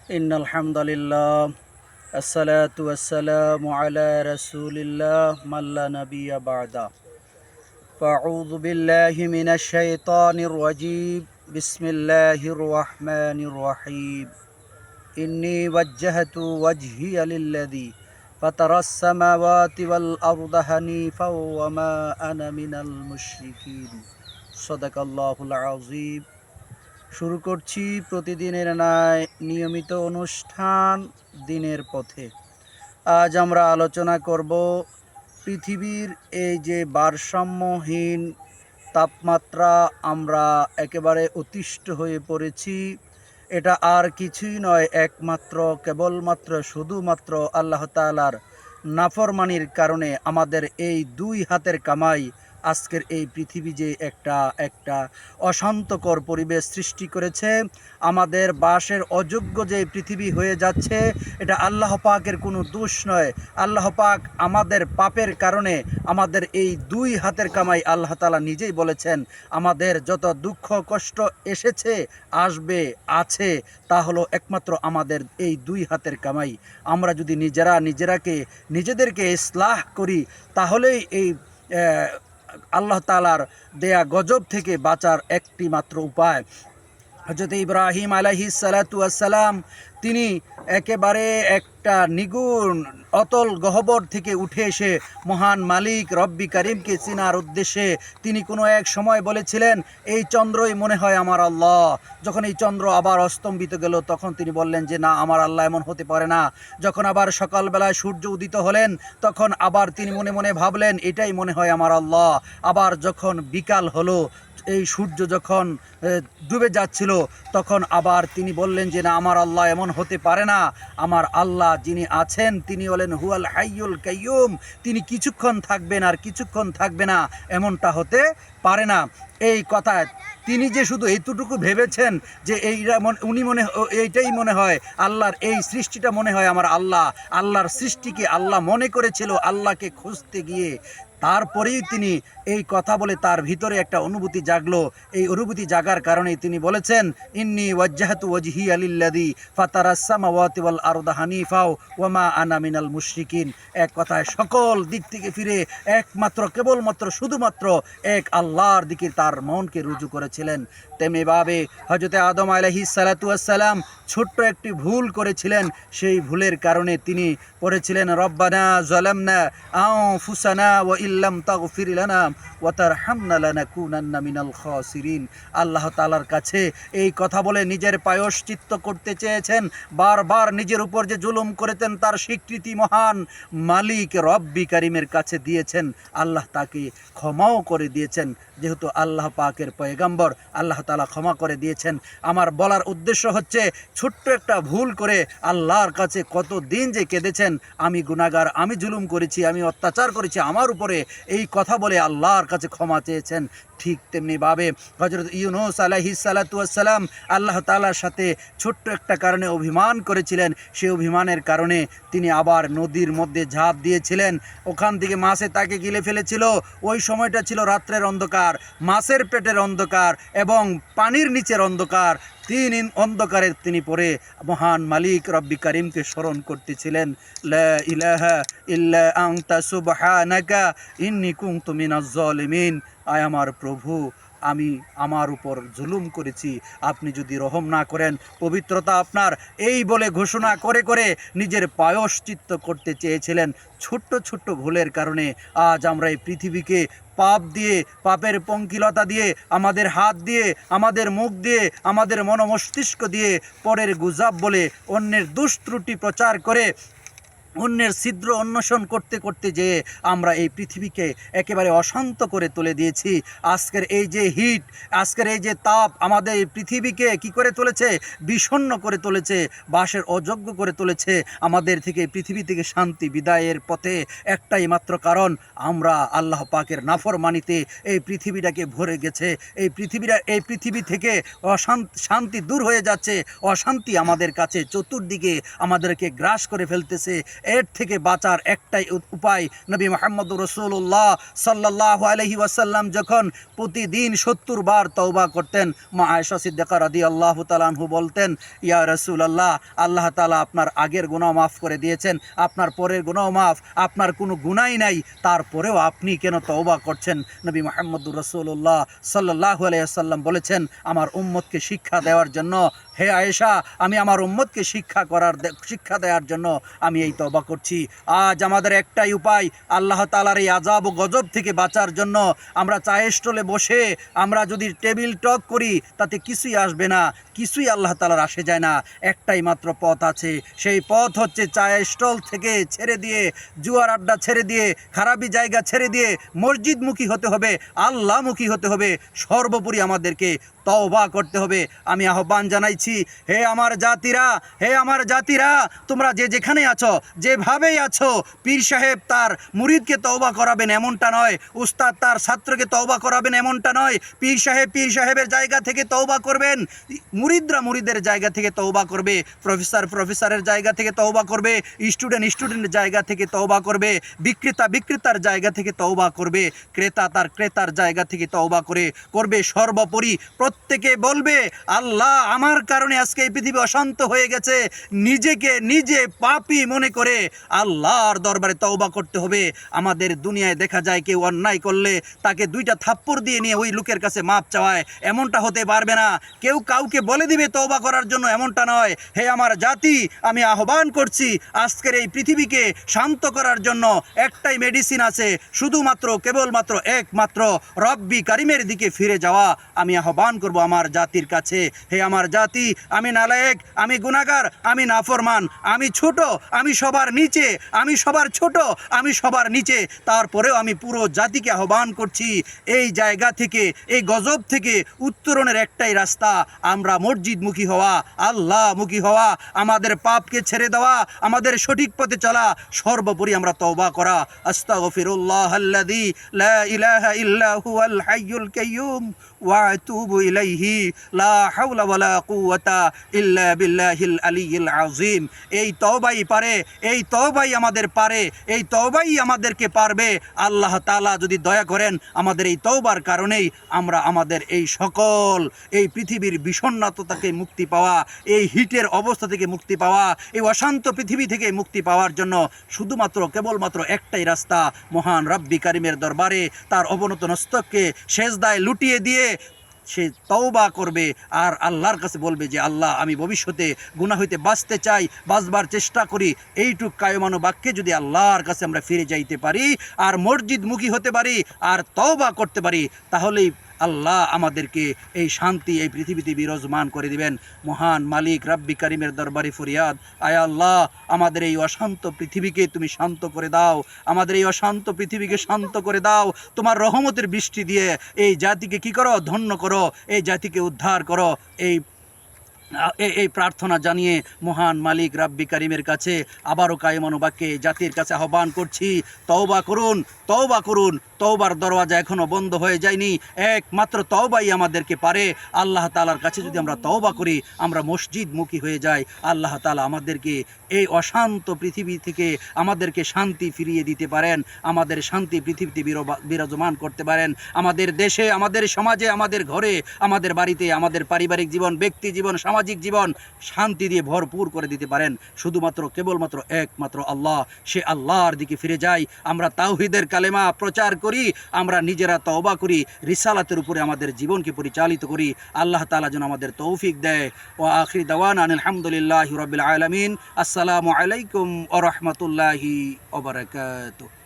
ইন্নাল হামদুলিল্লাহ আসসালাতু ওয়াসসালামু আলা রাসূলিল্লাহ মাল্লা নাবিয়্যা বা'দা ফাআউযু বিল্লাহি মিনাশ শাইতানির রাজীম বিসমিল্লাহির রহমানির রহিম ইন্নী ওয়াজ্জাহতু ওয়াজহিয়া লিল্লাযী ফাতারাস সামাওয়াতি ওয়াল আরদা হানিফাও ওয়া মা আনা মিনাল মুশরিকিন সাদাকাল্লাহুল আযীম। শুরু করছি প্রতিদিনের ন্যায় নিয়মিত অনুষ্ঠান দিনের পথে। আজ আমরা আলোচনা করব পৃথিবীর এই যে ভারসাম্যহীন তাপমাত্রা, আমরা একেবারে অতিষ্ঠ হয়ে পড়েছি। এটা আর কিছুই নয়, একমাত্র কেবলমাত্র শুধুমাত্র আল্লাহ তাআলার নাফরমানির কারণে আমাদের এই দুই হাতের কামাই আজকের এই পৃথিবী যে একটা অশান্তকর পরিবেশ সৃষ্টি করেছে, আমাদের বাসের অযোগ্য যে পৃথিবী হয়ে যাচ্ছে, এটা আল্লাহ পাকের কোনো দোষ নয়। আল্লাহ পাক আমাদের পাপের কারণে আমাদের এই দুই হাতের কামাই, আল্লাহ তাআলা নিজেই বলেছেন আমাদের যত দুঃখ কষ্ট এসেছে, আসবে, আছে, তা হলো একমাত্র আমাদের এই দুই হাতের কামাই। আমরা যদি নিজেদেরকে ইসলাহ করি, তাহলেই এই আল্লাহ তাআলার দেয়া গজব থেকে বাঁচার একটি মাত্র উপায়। হযরত ইব্রাহিম আলাইহিস সালাতু ওয়াস সালাম, তিনি একেবারে একটা নিগুণ অতল গহ্বর থেকে উঠে এসে মহান মালিক রব্বি কারিমকে চিনার উদ্দেশ্যে তিনি কোনো এক সময় বলেছিলেন, এই চন্দ্রই মনে হয় আমার আল্লাহ। যখন এই চন্দ্র আবার অস্তম্ভিত গেল, তখন তিনি বললেন যে না, আমার আল্লাহ এমন হতে পারে না। যখন আবার সকালবেলায় সূর্য উদিত হলেন, তখন আবার তিনি মনে মনে ভাবলেন, এটাই মনে হয় আমার আল্লাহ। আবার যখন বিকাল হলো, এই সূর্য যখন ডুবে যাচ্ছিল, তখন আবার তিনি বললেন যে না, আমার আল্লাহ এমন হতে পারে না। আমার আল্লাহ যিনি আছেন, তিনি হলেন হুয়াল হাইয়ুল কাইয়ুম। তিনি কিছুক্ষণ থাকবেন আর কিছুক্ষণ থাকবে না, এমনটা হতে পারে না। এই কথায় তিনি যে শুধু এইটুকু ভেবেছেন যে এইটাই মনে হয় আল্লাহর এই সৃষ্টিটা মনে হয় আমার আল্লাহ। আল্লাহর সৃষ্টিকে আল্লাহ মনে করেছিল আল্লাহকে খুঁজতে গিয়ে। তারপরেই তিনি এই কথা বলে তার ভিতরে একটা অনুভূতি জাগলো। এই অনুভূতি জাগার কারণেই তিনি বলেছেন, ইন্নী ওয়াজ্জাহতু ওয়াজহিয়া লিল্লাযী ফাতারাস সামাওয়াতি ওয়াল আরদা হানিফাও ওয়া মা আনা মিনাল মুশরিকিন। এক কথায় সকল দিক থেকে ফিরে একমাত্র কেবলমাত্র শুধুমাত্র এক আল্লাহর দিকে তার মনকে রুজু করেছিলেন। তেমনিভাবে হযরত আদম আলাইহিস সালাতু ওয়াস সালাম ছোট্ট একটি ভুল করেছিলেন। সেই ভুলের কারণে তিনি পড়েছিলেন, রব্বানা যালামনা আনফুসানা ওয়া ইল্লাম তাগফির লানা ওয়া তারহামনা লানাকুনান্না মিনাল খাসিরিন। আল্লাহ তাআলার কাছে এই কথা বলে নিজের প্রায়শ্চিত্ত করতে চেয়েছেন। বারবার নিজের উপর যে জুলুম করেছেন তার স্বীকৃতি মহান মালিক রব্বি কারিমের কাছে দিয়েছেন। আল্লাহ তাকে ক্ষমাও করে দিয়েছেন। যেহেতু আল্লাহ পাকের পয়গম্বর, আল্লাহ তাআলা ক্ষমা করে দিয়েছেন। আমার বলার উদ্দেশ্য হচ্ছে, ছোট্ট একটা ভুল করে আল্লাহর কাছে কত দিন যে কেঁদেছেন, আমি গুনাহগার, আমি জুলুম করেছি, আমি অত্যাচার করেছি আমার উপরে, এই কথা বলে আল্লাহর কাছে ক্ষমা চেয়েছেন। ঠিক তেমনিভাবে হযরত ইউনূস আলাইহিস সালাতু ওয়াস সালাম আল্লাহ তাআলার সাথে ছোট্ট একটা কারণে অভিমান করেছিলেন। সেই অভিমানের কারণে তিনি আবার নদীর মধ্যে ঝাঁপ দিয়েছিলেন। ওখান থেকে মাছে তাকে গিলে ফেলেছিল। ওই সময়টা ছিল রাত্রের অন্ধকার, মাছের পেটের অন্ধকার এবং পানির নিচের অন্ধকার। অন্ধকারে তিনি পড়ে মহান মালিক রব্বি কারিমকে স্মরণ করতেছিলেন, লা ইলাহা ইল্লা আনতা সুবহানাকা ইন্নী কুনতু মিনাজ জালিমিন। আয় আমার প্রভু, আমি আমার উপর জুলুম করেছি, আপনি যদি রহম না করেন, পবিত্রতা আপনার, এই বলে ঘোষণা করে করে নিজের প্রায়শ্চিত্ত করতে চেয়েছিলেন। ছোট্ট ছোট্ট ভুলের কারণে আজ আমরা এই পৃথিবীকে পাপ দিয়ে, পাপের পঙ্কিলতা দিয়ে, আমাদের হাত দিয়ে, আমাদের মুখ দিয়ে, আমাদের মস্তিষ্ক দিয়ে পরের গুজব বলে, অন্যের দুষ্ত্রুটি প্রচার করে, অন্যের ছিদ্র অন্বেষণ করতে করতে যেয়ে আমরা এই পৃথিবীকে একেবারে অশান্ত করে তুলে দিয়েছি। আজকের এই যে হিট, আজকের এই যে তাপ আমাদের এই পৃথিবীকে কি করে তুলেছে? বিষণ্ণ করে তুলেছে, বাসের অযোগ্য করে তুলেছে। আমাদের থেকে পৃথিবী থেকে শান্তি বিদায়ের পথে একটাই মাত্র কারণ, আমরা আল্লাহ পাকের নাফরমানিতে এই পৃথিবীটাকে ভরে গেছে। এই পৃথিবী থেকে শান্তি দূর হয়ে যাচ্ছে। অশান্তি আমাদের কাছে চতুর্দিকে আমাদেরকে গ্রাস করে ফেলতেছে। এর থেকে বাঁচার একটাই উপায়। নবী মুহাম্মদুর রাসূলুল্লাহ সাল্লাল্লাহু আলাইহি ওয়াসাল্লাম যখন প্রতিদিন 70 বার তওবা করতেন, মা আয়েশা সিদ্দিকা রাদিয়াল্লাহু তাআলা আনহু বলতেন, ইয়া রাসূলুল্লাহ, আল্লাহ তাআলা আপনার আগের গুনাহ মাফ করে দিয়েছেন, আপনার পরের গুনাহ মাফ, আপনার কোনো গুনাহই নাই, তারপরেও আপনি কেন তওবা করছেন? নবী মুহাম্মদুর রাসূলুল্লাহ সাল্লাল্লাহু আলাইহি ওয়াসাল্লাম বলেছেন, আমার উম্মতকে শিক্ষা দেওয়ার জন্য, হে আয়েশা, আমি আমার উম্মতকে শিক্ষা দেওয়ার জন্য আমি এই তওবা করছি। আজ আমাদের একটাই উপায়, আল্লাহ তাআলার এই আযাব ও গজব থেকে বাঁচার জন্য। আমরা চায়ের স্টলে বসে আমরা যদি টেবিল টক করি তাতে কিছুই আসবে না, কিছুই আল্লাহ তাআলার আসে যায় না। একটাই মাত্র পথ আছে, সেই পথ হচ্ছে চায়ের স্টল থেকে ছেড়ে দিয়ে, জুয়ার আড্ডা ছেড়ে দিয়ে, খারাপি জায়গা ছেড়ে দিয়ে মসজিদমুখী হতে হবে, আল্লাহমুখী হতে হবে। সর্বোপরি আমাদেরকে তওবা করতে হবে। আমি আহ্বান জানাইছি, হে আমার জাতিরা, হে আমার জাতিরা, তোমরা যে যেখানে আছো, যেভাবেই আছো, পীর সাহেব তার মুরিদকে তওবা করাবেন এমনটা নয়, উস্তাদ তার ছাত্রকে তওবা করাবেন এমনটা নয়। পীর সাহেবের জায়গা থেকে তওবা করবেন, মুরিদরা মুরিদের জায়গা থেকে তওবা করবে, প্রফেসরের জায়গা থেকে তওবা করবে, স্টুডেন্টের জায়গা থেকে তওবা করবে, বিক্রেতার জায়গা থেকে তওবা করবে, ক্রেতা তার ক্রেতার জায়গা থেকে তওবা করবে। সর্বোপরি প্রত্যেকে বলবে, আল্লাহ, আমার কারণে আজকে এই পৃথিবী অশান্ত হয়ে গেছে। নিজেকে নিজে পাপী মনে করে আল্লাহর দরবারে তওবা করতে হবে। আমাদের দুনিয়ায় দেখা যায় কেউ অন্যায় করলে তাকে 2টা থাপ্পড় দিয়ে নিয়ে ওই লোকের কাছে মাপ চাওয়ায়, এমনটা হতে পারবে না। কেউ কাউকে বলে দিবে তওবা করার জন্য, এমনটা নয়। হে আমার জাতি, আমি আহ্বান করছি, আজকের এই পৃথিবীকে শান্ত করার জন্য একটাই মেডিসিন আছে, শুধুমাত্র কেবলমাত্র একমাত্র রব্বি কারিমের দিকে ফিরে যাওয়া। আমি আহ্বান করব আমার জাতির কাছে, হে আমার জাতি, আমি নালায়েক, আমি গুনাহগার, আমি নাফরমান, আমি ছোট, আমি সবার নিচে, আমি সবার ছোট, আমি সবার নিচে, তারপরেও আমি পুরো জাতিকে আহ্বান করছি, এই জায়গা থেকে, এই গজব থেকে উত্তরণের একটাই রাস্তা, আমরা মসজিদমুখী হওয়া, আল্লাহমুখী হওয়া, আমাদের পাপকে ছেড়ে দেওয়া, আমাদের সঠিক পথে চলা, সর্বোপরি আমরা তওবা করা। আস্তাগফিরুল্লাহাল্লাযী লা ইলাহা ইল্লা হুয়াল হাইয়ুল কাইয়্যুম ওয়া আতুবু ইলাইহি লা হাওলা ওয়ালা কুওয়াতা ইল্লা বিল্লাহিল আলিয়্যিল আযীম। এই তওবাই পারে, এই তওবাই আমাদের পারে, এই তওবাই আমাদেরকে পারবে। আল্লাহ তাআলা যদি দয়া করেন, আমাদের এই তওবার কারণেই আমরা আমাদের এই সকল এই পৃথিবীর বিষণ্ণতা থেকে মুক্তি পাওয়া, এই হিটের অবস্থা থেকে মুক্তি পাওয়া, এই অশান্ত পৃথিবী থেকে মুক্তি পাওয়ার জন্য শুধুমাত্র কেবলমাত্র একটাই রাস্তা, মহান রব্বি কারিমের দরবারে তার অবনত মস্তককে সেজদায় লুটিয়ে দিয়ে সে তওবা করবে আর আল্লাহর কাছে বলবে যে, আল্লাহ, আমি ভবিষ্যতে গুনাহ হইতে বাঁচতে চাই, বাঁচবার চেষ্টা করি। এইটুক কায়মানো বাক্যে যদি আল্লাহর কাছে আমরা ফিরে যাইতে পারি আর মসজিদমুখী হতে পারি আর তওবা করতে পারি, তাহলেই আল্লাহ আমাদেরকে এই শান্তি এই পৃথিবীতে বিরাজমান করে দিবেন। মহান মালিক রব্বি কারিমের দরবারে ফরিয়াদ, আয় আল্লাহ, আমাদের এই অশান্ত পৃথিবীকে তুমি শান্ত করে দাও, আমাদের এই অশান্ত পৃথিবীকে শান্ত করে দাও। তোমার রহমতের বৃষ্টি দিয়ে এই জাতিকে কি করো? ধন্য করো, এই জাতিকে উদ্ধার করো। এই প্রার্থনা জানিয়ে মহান মালিক রাব্বি কারিমের কাছে আবারও কায়মানো বাক্যে জাতির কাছে আহ্বান করছি, তওবা করুন, তওবা করুন। তওবার দরওয়াজা এখনও বন্ধ হয়ে যায়নি, একমাত্র তওবাই আমাদেরকে পারে। আল্লাহ তাআলার কাছে যদি আমরা তওবা করি, আমরা মসজিদমুখী হয়ে যাই, আল্লাহ তাআলা আমাদেরকে এই অশান্ত পৃথিবী থেকে আমাদেরকে শান্তি ফিরিয়ে দিতে পারেন, আমাদের শান্তি পৃথিবীতে বিরাজমান করতে পারেন। আমাদের দেশে, আমাদের সমাজে, আমাদের ঘরে, আমাদের বাড়িতে, আমাদের পারিবারিক জীবন, ব্যক্তি জীবন, সামাজিক জীবন শান্তি দিয়ে ভরপুর করে দিতে পারেন। শুধুমাত্র কেবলমাত্র একমাত্র আল্লাহ, সে আল্লাহর দিকে ফিরে যাই, আমরা তাওহীদের কালেমা প্রচার করি, আমরা নিজেরা তওবা করি, রিসালাতের উপরে আমাদের জীবনকে পরিচালিত করি। আল্লাহ তাআলা যেন আমাদের তৌফিক দেয়। ওয়া আখির দাওয়ানা আলহামদুলিল্লাহি রাব্বিল আলামিন। আসসালামু আলাইকুম ওয়া রাহমাতুল্লাহি ওয়া বারাকাতুহু।